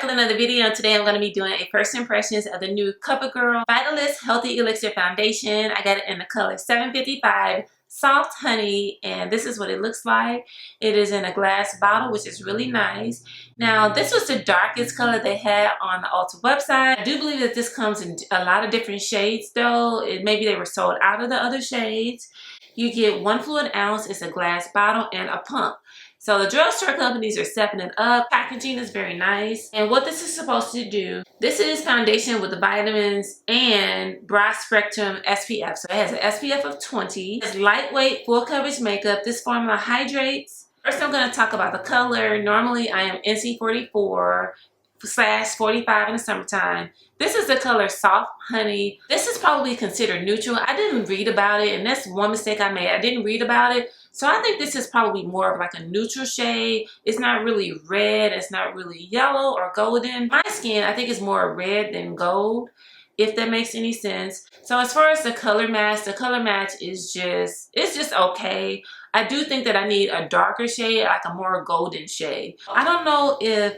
back with another video, and today I'm going to be doing a first impressions of the new Covergirl Vitalist Healthy Elixir Foundation. I got it in the color 755 Soft Honey, and this is what it looks like. It is in a glass bottle, which is really nice. Now, this was the darkest color they had on the Ulta website. I do believe that this comes in a lot of different shades, though. Maybe they were sold out of the other shades. You get 1 fluid ounce. It's a glass bottle and a pump. So the drugstore companies are stepping it up. Packaging is very nice. And what this is supposed to do, this is foundation with the vitamins and broad spectrum SPF. So it has an SPF of 20. It's lightweight, full coverage makeup. This formula hydrates. First, I'm going to talk about the color. Normally, I am NC44/45 in the summertime. This is the color Soft Honey. This is probably considered neutral. I didn't read about it, and that's one mistake I made. I didn't read about it. So I think this is probably more of like a neutral shade. It's not really red. It's not really yellow or golden. My skin, I think, is more red than gold, if that makes any sense. So as far as the color match is just, it's just okay. I do think that I need a darker shade, like a more golden shade. I don't know if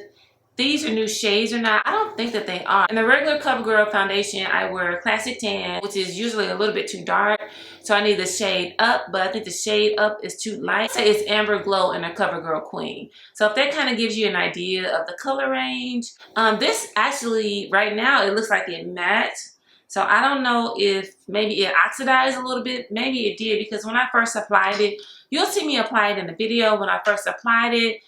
these are new shades or not. I don't think that they are. In the regular CoverGirl foundation, I wear Classic Tan, which is usually a little bit too dark. So I need the shade up, but I think the shade up is too light. Say it's Amber Glow in a CoverGirl Queen. So if that kind of gives you an idea of the color range. This actually, right now, it looks like it matte. So I don't know if maybe it oxidized a little bit. Maybe it did, because when I first applied it, you'll see me apply it in the video. When I first applied it,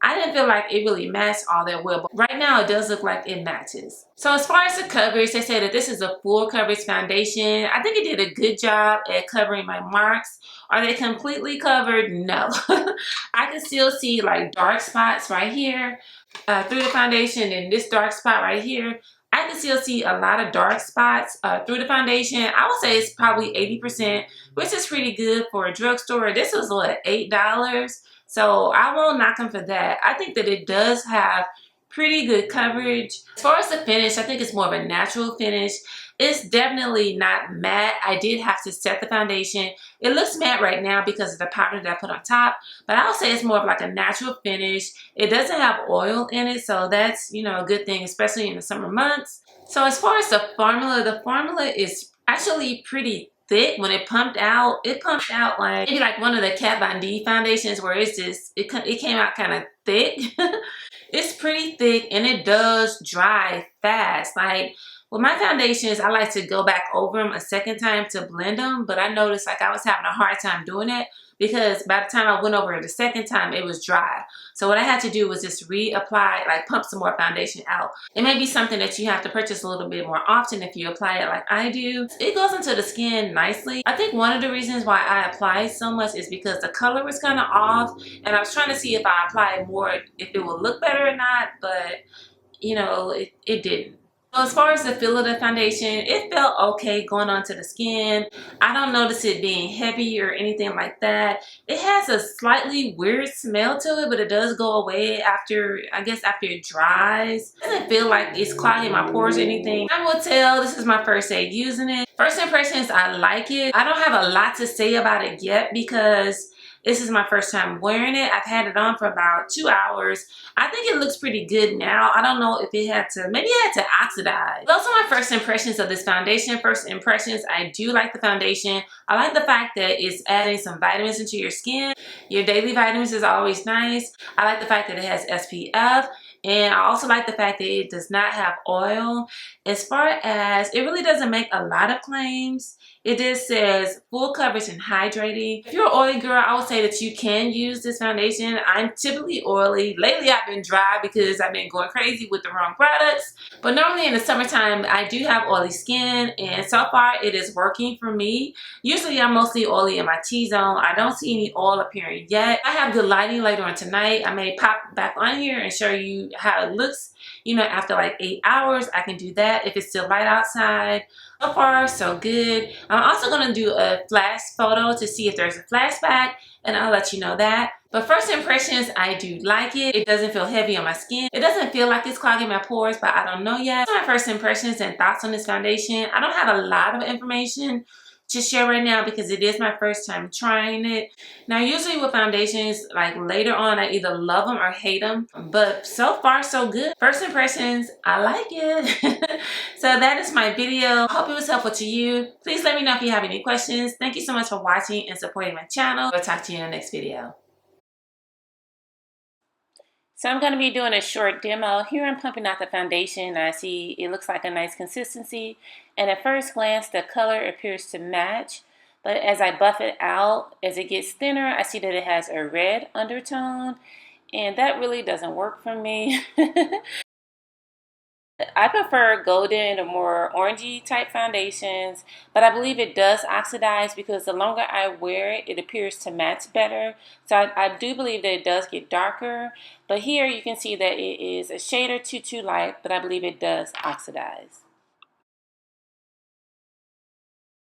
I didn't feel like it really matched all that well, but right now it does look like it matches. So as far as the coverage, they say that this is a full coverage foundation. I think it did a good job at covering my marks. Are they completely covered? No. I can still see like dark spots right here through the foundation, and this dark spot right here. I can still see a lot of dark spots through the foundation. I would say it's probably 80%, which is pretty good for a drugstore. This was what, $8? So I won't knock them for that. I think that it does have pretty good coverage. As far as the finish, I think it's more of a natural finish. It's definitely not matte. I did have to set the foundation. It looks matte right now because of the powder that I put on top, but I would say it's more of like a natural finish. It doesn't have oil in it, so that's, you know, a good thing, especially in the summer months. So as far as the formula is actually pretty thick. When it pumped out like maybe like one of the Kat Von D foundations, where it's just it came out kind of thick. It's pretty thick, and it does dry fast. Like with my foundations, I like to go back over them a second time to blend them, but I noticed like I was having a hard time doing it, because by the time I went over it the second time, it was dry. So what I had to do was just reapply, like pump some more foundation out. It may be something that you have to purchase a little bit more often if you apply it like I do. It goes into the skin nicely. I think one of the reasons why I applied so much is because the color was kind of off, and I was trying to see if I applied more, if it would look better or not, but you know, it didn't. So as far as the feel of the foundation, it felt okay going onto the skin. I don't notice it being heavy or anything like that. It has a slightly weird smell to it, but it does go away after, I guess, after it dries. It doesn't feel like it's clogging my pores or anything. I will tell, this is my first day using it. First impressions, I like it. I don't have a lot to say about it yet because this is my first time wearing it. I've had it on for about 2 hours. I think it looks pretty good now. I don't know if it had to, maybe it had to oxidize. Those are my first impressions of this foundation. First impressions, I do like the foundation. I like the fact that it's adding some vitamins into your skin. Your daily vitamins is always nice. I like the fact that it has SPF. And I also like the fact that it does not have oil. As far as, it really doesn't make a lot of claims. It just says full coverage and hydrating. If you're an oily girl, I would say that you can use this foundation. I'm typically oily. Lately, I've been dry because I've been going crazy with the wrong products. But normally in the summertime, I do have oily skin, and so far it is working for me. Usually, I'm mostly oily in my T-zone. I don't see any oil appearing yet. I have good lighting later on tonight. I may pop back on here and show you how it looks, you know, after like 8 hours. I can do that if it's still light outside. So far, so good. I'm also going to do a flash photo to see if there's a flashback, and I'll let you know that. But first impressions, I do like it. It doesn't feel heavy on my skin. It doesn't feel like it's clogging my pores, but I don't know yet. So my first impressions and thoughts on this foundation. I don't have a lot of information, to share right now because it is my first time trying it. Now, usually with foundations, like later on, I either love them or hate them, but so far so good. First impressions, I like it. So that is my video. I hope it was helpful to you. Please let me know if you have any questions. Thank you so much for watching and supporting my channel. I'll talk to you in the next video. So I'm going to be doing a short demo. Here I'm pumping out the foundation. I see it looks like a nice consistency. And at first glance, the color appears to match. But as I buff it out, as it gets thinner, I see that it has a red undertone. And that really doesn't work for me. I prefer golden or more orangey type foundations, but I believe it does oxidize because the longer I wear it, it appears to match better. So I do believe that it does get darker, but here you can see that it is a shade or two too light, but I believe it does oxidize.